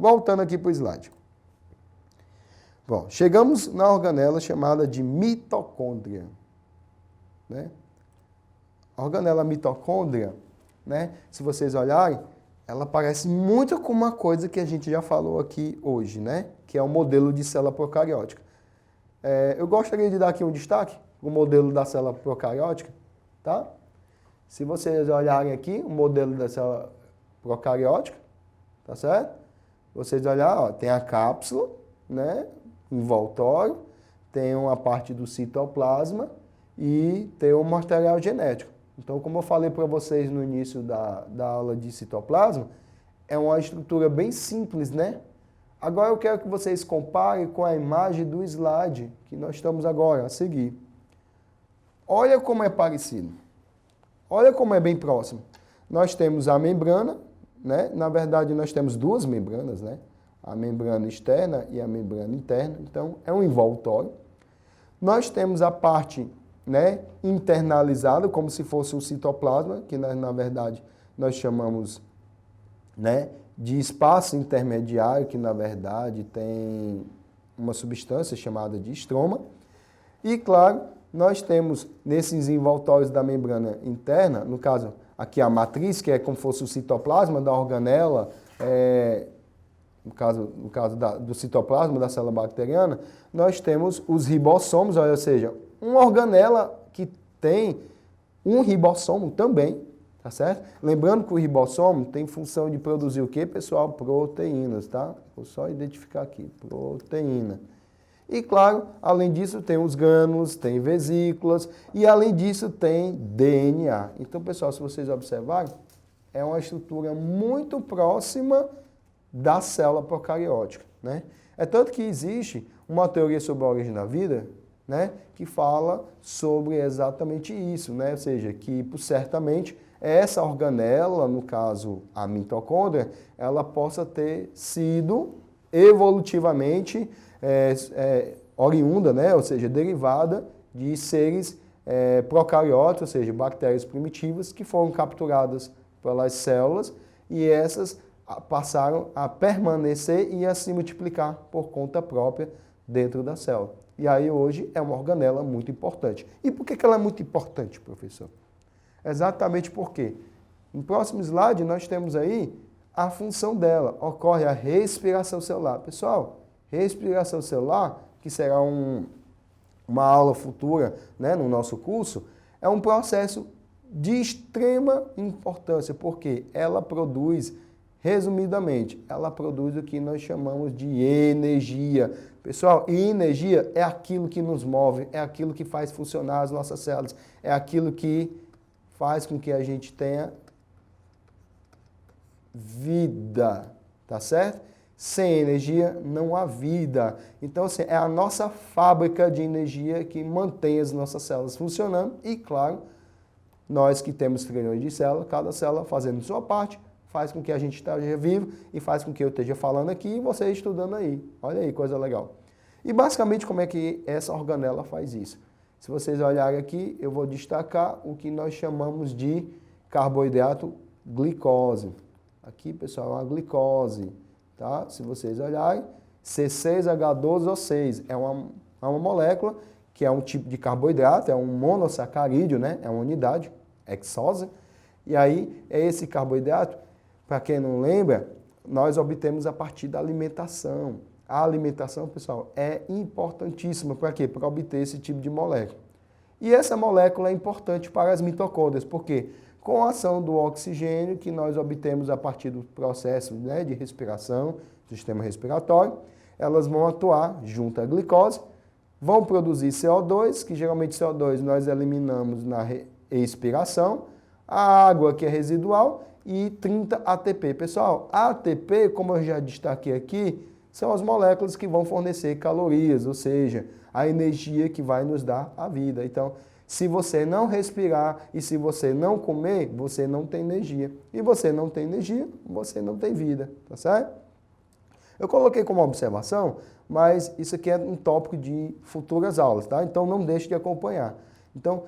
Voltando aqui para o slide. Bom, chegamos na organela chamada de mitocôndria, né? A organela mitocôndria, né? Se vocês olharem, ela parece muito com uma coisa que a gente já falou aqui hoje, né? Que é o modelo de célula procariótica. Eu gostaria de dar aqui um destaque o modelo da célula procariótica, tá? Se vocês olharem aqui, o modelo da célula procariótica, tá certo? Vocês olharem, ó, tem a cápsula, né? Envoltório, tem uma parte do citoplasma e tem o material genético. Então, como eu falei para vocês no início da aula de citoplasma, é uma estrutura bem simples, né? Agora eu quero que vocês comparem com a imagem do slide que nós estamos agora a seguir. Olha como é parecido. Olha como é bem próximo. Nós temos a membrana, né? Na verdade, nós temos duas membranas, né? A membrana externa e a membrana interna. Então, é um envoltório. Nós temos a parte, né, internalizada, como se fosse o citoplasma, que na verdade nós chamamos, né, de espaço intermediário, que na verdade tem uma substância chamada de estroma. E, claro, nós temos nesses envoltórios da membrana interna, no caso aqui a matriz, que é como se fosse o citoplasma da organela, no caso do citoplasma da célula bacteriana, nós temos os ribossomos, ou seja, uma organela que tem um ribossomo também, tá certo? Lembrando que o ribossomo tem função de produzir o quê, pessoal? Proteínas, tá? Vou só identificar aqui, proteína. E, claro, além disso, tem os grânulos, tem vesículas e, além disso, tem DNA. Então, pessoal, se vocês observarem, é uma estrutura muito próxima da célula procariótica, né? É tanto que existe uma teoria sobre a origem da vida, né, que fala sobre exatamente isso, né? Ou seja, que certamente essa organela, no caso a mitocôndria, ela possa ter sido evolutivamente oriunda, né? Ou seja, derivada de seres procariotas, ou seja, bactérias primitivas que foram capturadas pelas células e essas passaram a permanecer e a se multiplicar por conta própria dentro da célula. E aí hoje é uma organela muito importante. E por que ela é muito importante, professor? Exatamente porque no próximo slide nós temos aí a função dela. Ocorre a respiração celular. Pessoal, respiração celular, que será uma aula futura, né, no nosso curso, é um processo de extrema importância, porque ela produz, resumidamente, ela produz o que nós chamamos de energia. Pessoal, e energia é aquilo que nos move, é aquilo que faz funcionar as nossas células, é aquilo que faz com que a gente tenha vida, tá certo? Sem energia não há vida. Então, assim, é a nossa fábrica de energia que mantém as nossas células funcionando e, claro, nós que temos trilhões de células, cada célula fazendo sua parte, faz com que a gente esteja vivo e faz com que eu esteja falando aqui e você estudando aí. Olha aí, coisa legal. E basicamente como é que essa organela faz isso? Se vocês olharem aqui, eu vou destacar o que nós chamamos de carboidrato glicose. Aqui, pessoal, é uma glicose, tá? Se vocês olharem, C6H12O6 é uma molécula que é um tipo de carboidrato, é um monossacarídeo, né? É uma unidade, hexose. E aí, é esse carboidrato, para quem não lembra, nós obtemos a partir da alimentação. A alimentação, pessoal, é importantíssima. Para quê? Para obter esse tipo de molécula. E essa molécula é importante para as mitocôndrias, porque com a ação do oxigênio que nós obtemos a partir do processo, né, de respiração, sistema respiratório, elas vão atuar junto à glicose, vão produzir CO2, que geralmente CO2 nós eliminamos na expiração, a água que é residual e 30 ATP. Pessoal, ATP, como eu já destaquei aqui, são as moléculas que vão fornecer calorias, ou seja, a energia que vai nos dar a vida. Então, se você não respirar e se você não comer, você não tem energia. E você não tem energia, você não tem vida, tá certo? Eu coloquei como observação, mas isso aqui é um tópico de futuras aulas, tá? Então, não deixe de acompanhar. Então,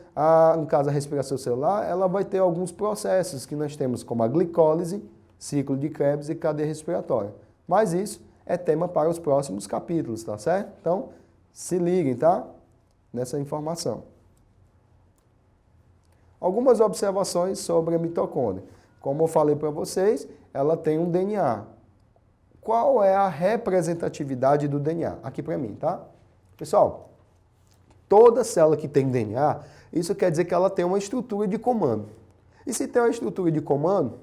no caso da respiração celular, ela vai ter alguns processos que nós temos, como a glicólise, ciclo de Krebs e cadeia respiratória. Mas isso é tema para os próximos capítulos, tá certo? Então, se liguem, tá? Nessa informação. Algumas observações sobre a mitocôndria. Como eu falei para vocês, ela tem um DNA. Qual é a representatividade do DNA? Aqui para mim, tá? Pessoal, toda célula que tem DNA, isso quer dizer que ela tem uma estrutura de comando. E se tem uma estrutura de comando,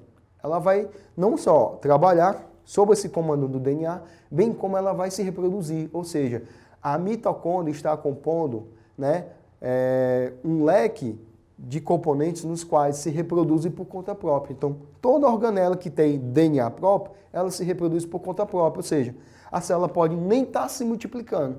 ela vai não só trabalhar sobre esse comando do DNA, bem como ela vai se reproduzir. Ou seja, a mitocôndria está compondo, né, um leque de componentes nos quais se reproduzem por conta própria. Então, toda organela que tem DNA próprio, ela se reproduz por conta própria. Ou seja, a célula pode nem estar se multiplicando,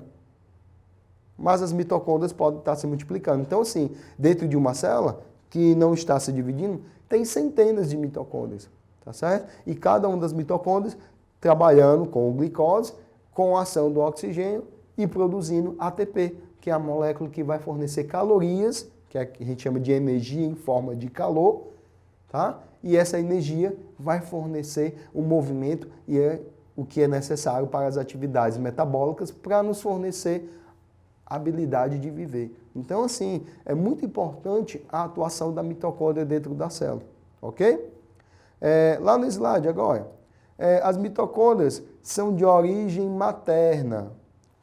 mas as mitocôndrias podem estar se multiplicando. Então, assim, dentro de uma célula que não está se dividindo, tem centenas de mitocôndrias, tá certo? E cada uma das mitocôndrias trabalhando com glicose, com a ação do oxigênio e produzindo ATP, que é a molécula que vai fornecer calorias, que a gente chama de energia em forma de calor, tá? E essa energia vai fornecer o movimento e é o que é necessário para as atividades metabólicas para nos fornecer a habilidade de viver. Então, assim, é muito importante a atuação da mitocôndria dentro da célula, ok? Lá no slide agora, as mitocôndrias são de origem materna.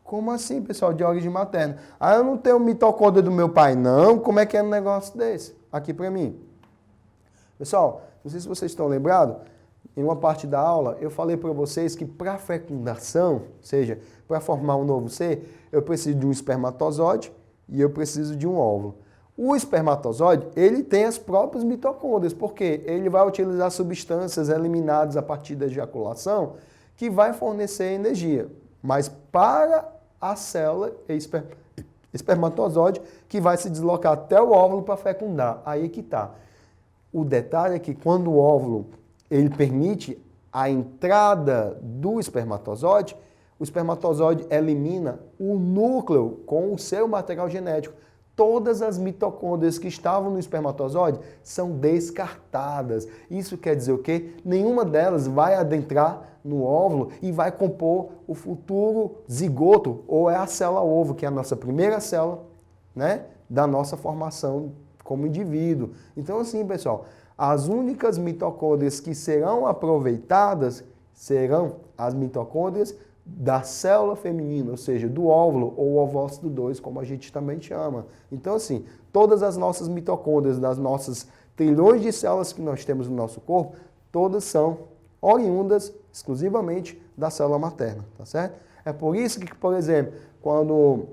Como assim, pessoal, de origem materna? Ah, eu não tenho mitocôndria do meu pai, não? Como é que é um negócio desse? Aqui para mim. Pessoal, não sei se vocês estão lembrados, em uma parte da aula eu falei para vocês que para fecundação, ou seja, para formar um novo ser, eu preciso de um espermatozoide e eu preciso de um óvulo. O espermatozoide, ele tem as próprias mitocôndrias, porque ele vai utilizar substâncias eliminadas a partir da ejaculação que vai fornecer energia. Mas para a célula espermatozoide que vai se deslocar até o óvulo para fecundar. Aí que está. O detalhe é que quando o óvulo ele permite a entrada do espermatozoide, o espermatozoide elimina o núcleo com o seu material genético. Todas as mitocôndrias que estavam no espermatozoide são descartadas. Isso quer dizer o quê? Nenhuma delas vai adentrar no óvulo e vai compor o futuro zigoto, ou é a célula-ovo, que é a nossa primeira célula, né, da nossa formação como indivíduo. Então, assim, pessoal, as únicas mitocôndrias que serão aproveitadas serão as mitocôndrias da célula feminina, ou seja, do óvulo ou ovócito 2, como a gente também chama. Então, assim, todas as nossas mitocôndrias, das nossas trilhões de células que nós temos no nosso corpo, todas são oriundas exclusivamente da célula materna, tá certo? É por isso que, por exemplo, quando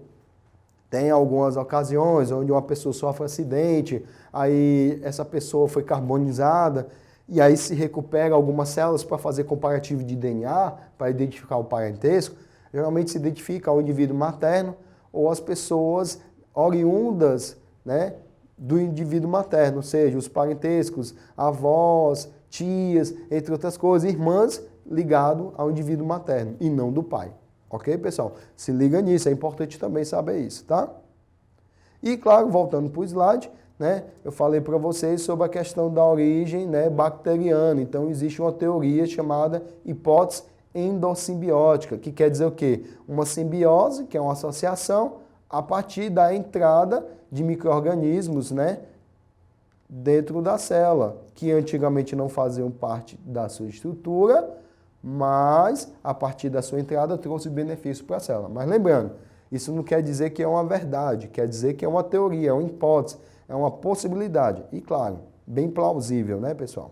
tem algumas ocasiões onde uma pessoa sofre um acidente, aí essa pessoa foi carbonizada, e aí se recupera algumas células para fazer comparativo de DNA, para identificar o parentesco, geralmente se identifica o indivíduo materno ou as pessoas oriundas, né, do indivíduo materno, ou seja, os parentescos, avós, tias, entre outras coisas, irmãs ligado ao indivíduo materno e não do pai. Ok, pessoal? Se liga nisso, é importante também saber isso, tá? E, claro, voltando para o slide, né, eu falei para vocês sobre a questão da origem, né, bacteriana. Então, existe uma teoria chamada hipótese endossimbiótica, que quer dizer o quê? Uma simbiose, que é uma associação, a partir da entrada de micro-organismos, né, dentro da célula, que antigamente não faziam parte da sua estrutura, mas a partir da sua entrada trouxe benefício para a célula. Mas lembrando, isso não quer dizer que é uma verdade, quer dizer que é uma teoria, é uma hipótese, é uma possibilidade. E claro, bem plausível, né, pessoal?